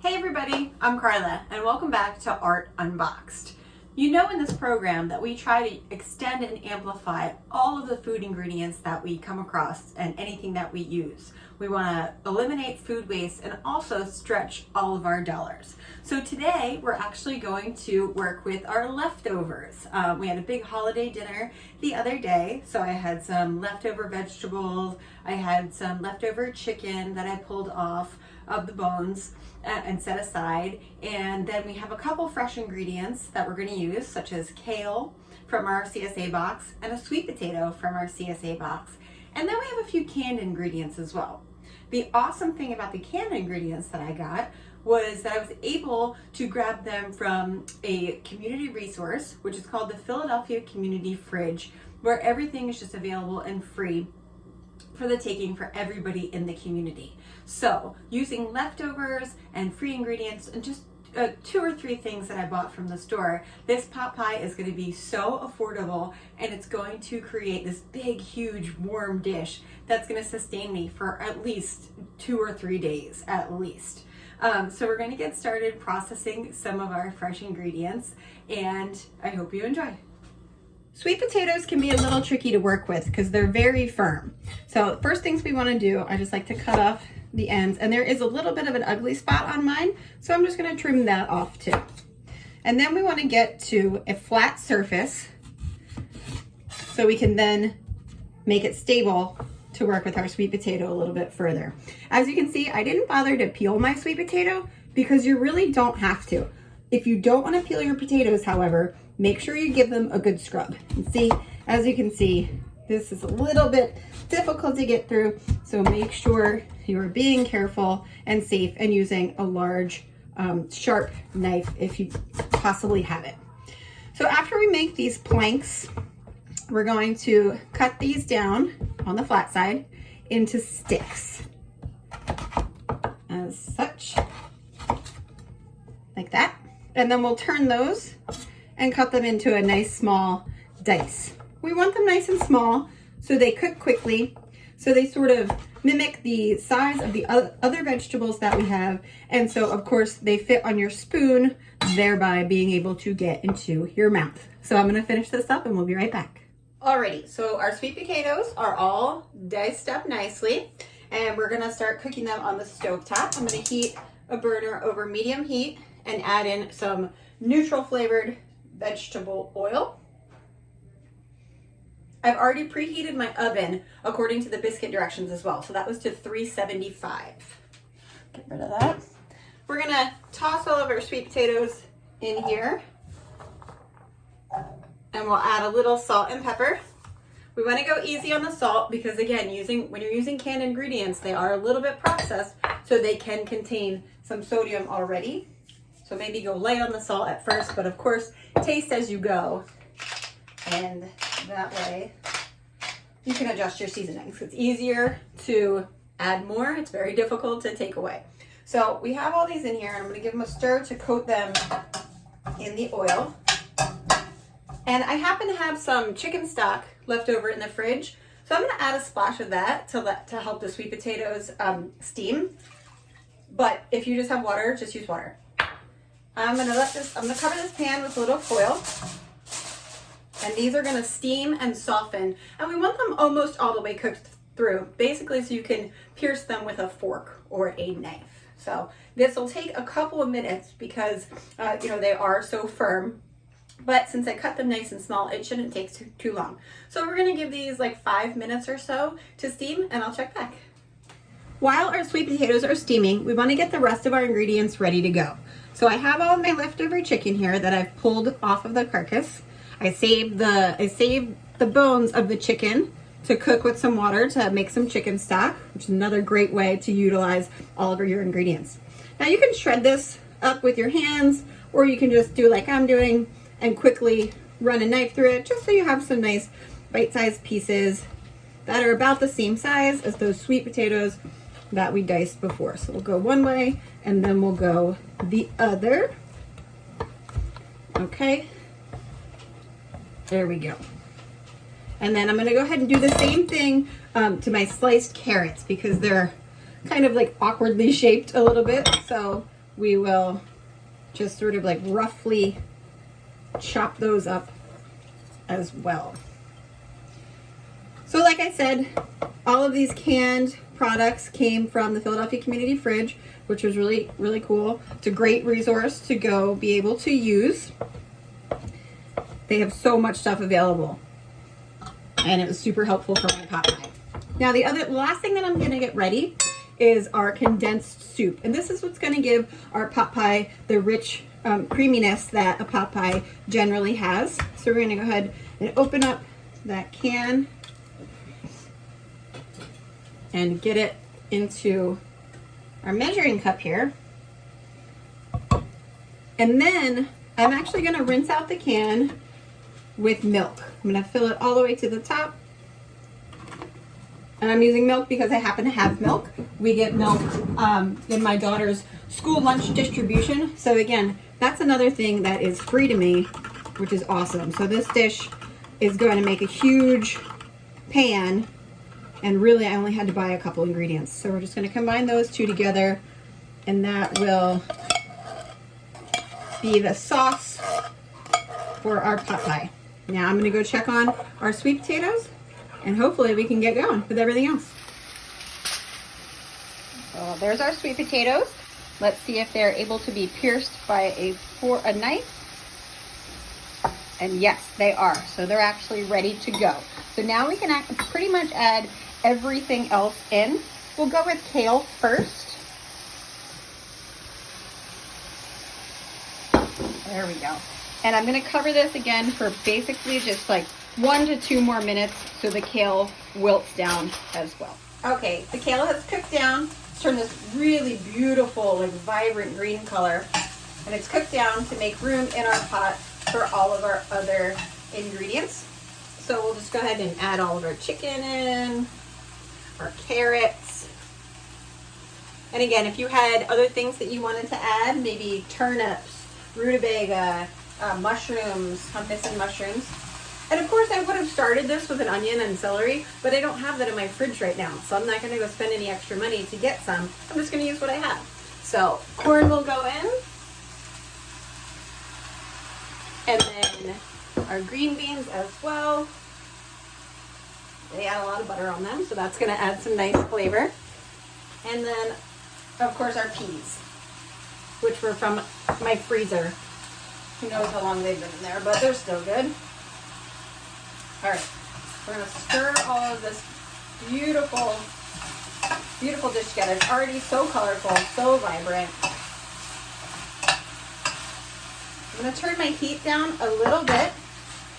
Hey everybody, I'm Carla and welcome back to Art Unboxed. You know in this program that we try to extend and amplify all of the food ingredients that we come across and anything that we use. We want to eliminate food waste and also stretch all of our dollars. So today we're actually going to work with our leftovers. We had a big holiday dinner the other day, so I had some leftover vegetables, I had some leftover chicken that I pulled off of the bones and set aside, and then we have a couple fresh ingredients that we're going to use, such as kale from our CSA box and a sweet potato from our CSA box, and then we have a few canned ingredients as well. The awesome thing about the canned ingredients that I got was that I was able to grab them from a community resource, which is called the Philadelphia Community Fridge, where everything is just available and free for the taking for everybody in the community. So using leftovers and free ingredients and just 2 or 3 things that I bought from the store, this pot pie is going to be so affordable, and it's going to create this big, huge, warm dish that's going to sustain me for at least 2 or 3 days at least. So we're going to get started processing some of our fresh ingredients, and I hope you enjoy. Sweet potatoes can be a little tricky to work with because they're very firm. So first things we want to do, I just like to cut off the ends, and there is a little bit of an ugly spot on mine, so I'm just going to trim that off too. And then we want to get to a flat surface so we can then make it stable to work with our sweet potato a little bit further. As you can see, I didn't bother to peel my sweet potato because you really don't have to. If you don't want to peel your potatoes, however, make sure you give them a good scrub. And see, as you can see, this is a little bit difficult to get through, so make sure you're being careful and safe and using a large, sharp knife if you possibly have it. So after we make these planks, we're going to cut these down on the flat side into sticks, as such, like that. And then we'll turn those and cut them into a nice small dice. We want them nice and small so they cook quickly, so they sort of mimic the size of the other vegetables that we have, and so of course they fit on your spoon, thereby being able to get into your mouth. So I'm gonna finish this up and we'll be right back. Alrighty, so our sweet potatoes are all diced up nicely, and we're gonna start cooking them on the stove top. I'm gonna heat a burner over medium heat and add in some neutral flavored vegetable oil. I've already preheated my oven according to the biscuit directions as well, so that was to 375. Get rid of that. We're gonna toss all of our sweet potatoes in here, and we'll add a little salt and pepper. We want to go easy on the salt because, again, when you're using canned ingredients, they are a little bit processed, so they can contain some sodium already. So maybe go light on the salt at first, but of course, taste as you go. And that way, you can adjust your seasonings. It's easier to add more. It's very difficult to take away. So we have all these in here, and I'm going to give them a stir to coat them in the oil. And I happen to have some chicken stock left over in the fridge, so I'm going to add a splash of that to help the sweet potatoes steam. But if you just have water, just use water. I'm gonna cover this pan with a little foil, and these are gonna steam and soften, and we want them almost all the way cooked through, basically so you can pierce them with a fork or a knife. So this will take a couple of minutes because they are so firm, but since I cut them nice and small, it shouldn't take too long. So we're gonna give these like 5 minutes or so to steam, and I'll check back. While our sweet potatoes are steaming, we want to get the rest of our ingredients ready to go. So I have all of my leftover chicken here that I've pulled off of the carcass. I saved the bones of the chicken to cook with some water to make some chicken stock, which is another great way to utilize all of your ingredients. Now you can shred this up with your hands, or you can just do like I'm doing and quickly run a knife through it, just so you have some nice bite-sized pieces that are about the same size as those sweet potatoes that we diced before. So we'll go one way and then we'll go the other. Okay, there we go. And then I'm gonna go ahead and do the same thing to my sliced carrots because they're kind of like awkwardly shaped a little bit. So we will just sort of like roughly chop those up as well. So like I said, all of these canned products came from the Philadelphia Community Fridge, which was really, really cool. It's a great resource to go be able to use. They have so much stuff available, and it was super helpful for my pot pie. Now the last thing that I'm gonna get ready is our condensed soup. And this is what's gonna give our pot pie the rich creaminess that a pot pie generally has. So we're gonna go ahead and open up that can and get it into our measuring cup here. And then I'm actually gonna rinse out the can with milk. I'm gonna fill it all the way to the top. And I'm using milk because I happen to have milk. We get milk in my daughter's school lunch distribution. So again, that's another thing that is free to me, which is awesome. So this dish is going to make a huge pan, and really I only had to buy a couple ingredients. So we're just going to combine those two together, and that will be the sauce for our pot pie. Now I'm going to go check on our sweet potatoes, and hopefully we can get going with everything else. So there's our sweet potatoes. Let's see if they're able to be pierced by a knife. And yes, they are. So they're actually ready to go. So now we can pretty much add everything else in. We'll go with kale first. There we go. And I'm going to cover this again for basically just like 1 to 2 more minutes so the kale wilts down as well. Okay, the kale has cooked down. It's turned this really beautiful, like vibrant green color. And it's cooked down to make room in our pot for all of our other ingredients. So we'll just go ahead and add all of our chicken in, our carrots. And again, if you had other things that you wanted to add, maybe turnips, rutabaga, mushrooms, I'm missing mushrooms. And of course I would have started this with an onion and celery, but I don't have that in my fridge right now. So I'm not gonna go spend any extra money to get some. I'm just gonna use what I have. So corn will go in. And then our green beans as well. They add a lot of butter on them, so that's gonna add some nice flavor. And then, of course, our peas, which were from my freezer. Who knows how long they've been in there, but they're still good. All right, we're gonna stir all of this beautiful, beautiful dish together. It's already so colorful, so vibrant. I'm gonna turn my heat down a little bit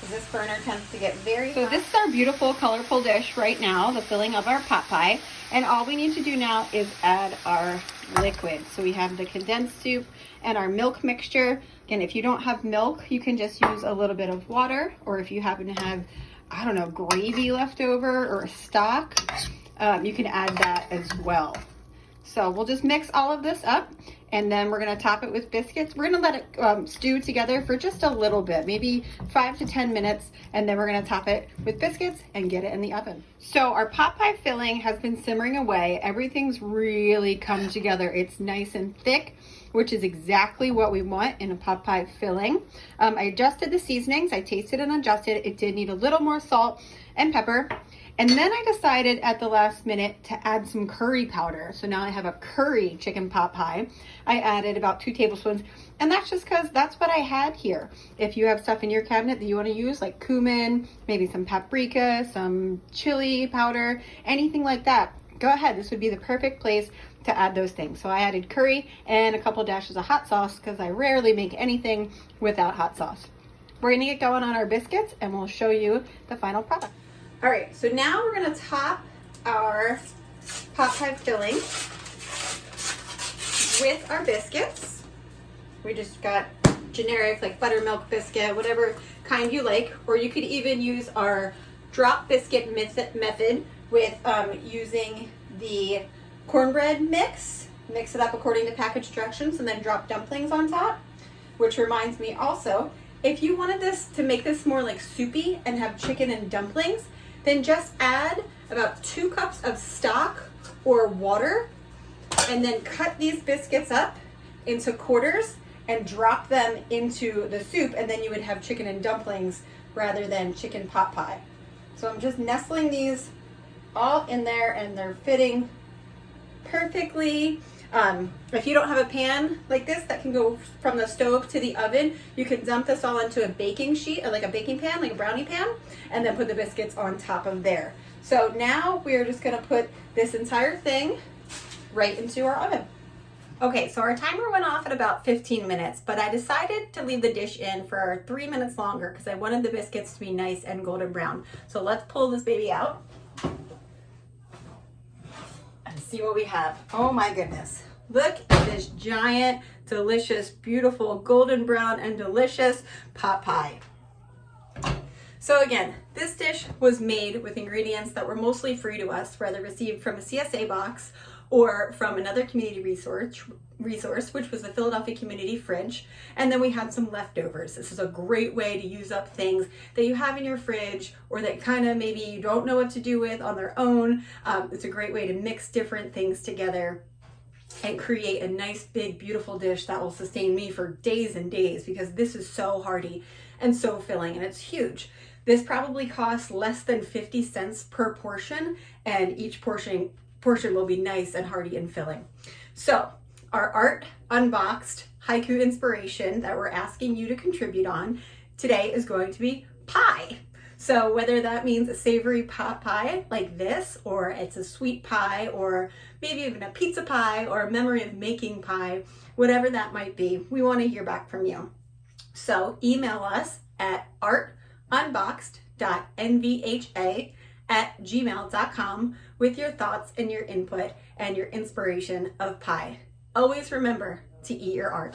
because this burner tends to get very hot. So this is our beautiful, colorful dish right now, the filling of our pot pie. And all we need to do now is add our liquid. So we have the condensed soup and our milk mixture. Again, if you don't have milk, you can just use a little bit of water, or if you happen to have, I don't know, gravy left over or a stock, you can add that as well. So we'll just mix all of this up, and then we're gonna top it with biscuits. We're gonna let it stew together for just a little bit, maybe 5 to 10 minutes, and then we're gonna top it with biscuits and get it in the oven. So our pot pie filling has been simmering away. Everything's really come together. It's nice and thick, which is exactly what we want in a pot pie filling. I adjusted the seasonings. I tasted and adjusted. It did need a little more salt and pepper. And then I decided at the last minute to add some curry powder. So now I have a curry chicken pot pie. I added about 2 tablespoons, and that's just because that's what I had here. If you have stuff in your cabinet that you want to use, like cumin, maybe some paprika, some chili powder, anything like that, go ahead. This would be the perfect place to add those things. So I added curry and a couple dashes of hot sauce because I rarely make anything without hot sauce. We're gonna get going on our biscuits, and we'll show you the final product. All right, so now we're gonna top our pot pie filling with our biscuits. We just got generic, like buttermilk biscuit, whatever kind you like, or you could even use our drop biscuit method with using the cornbread mix it up according to package directions, and then drop dumplings on top. Which reminds me also, if you wanted this to make this more like soupy and have chicken and dumplings, then just add about 2 cups of stock or water, and then cut these biscuits up into quarters and drop them into the soup, and then you would have chicken and dumplings rather than chicken pot pie. So I'm just nestling these all in there, and they're fitting perfectly. If you don't have a pan like this that can go from the stove to the oven, you can dump this all into a baking sheet, or like a baking pan, like a brownie pan, and then put the biscuits on top of there. So now we're just gonna put this entire thing right into our oven. Okay, so our timer went off at about 15 minutes, but I decided to leave the dish in for 3 minutes longer because I wanted the biscuits to be nice and golden brown. So let's pull this baby out and see what we have. Oh my goodness. Look at this giant, delicious, beautiful, golden brown and delicious pot pie. So again, this dish was made with ingredients that were mostly free to us, whether received from a CSA box or from another community resource, which was the Philadelphia Community Fridge. And then we had some leftovers. This is a great way to use up things that you have in your fridge, or that kind of maybe you don't know what to do with on their own. It's a great way to mix different things together and create a nice, big, beautiful dish that will sustain me for days and days, because this is so hearty and so filling, and it's huge. This probably costs less than 50 cents per portion, and each portion will be nice and hearty and filling. So our Art Unboxed haiku inspiration that we're asking you to contribute on today is going to be pie. So whether that means a savory pot pie like this, or it's a sweet pie, or maybe even a pizza pie, or a memory of making pie, whatever that might be, we want to hear back from you. So email us at artunboxed.nvha@gmail.com with your thoughts and your input and your inspiration of pie. Always remember to eat your art.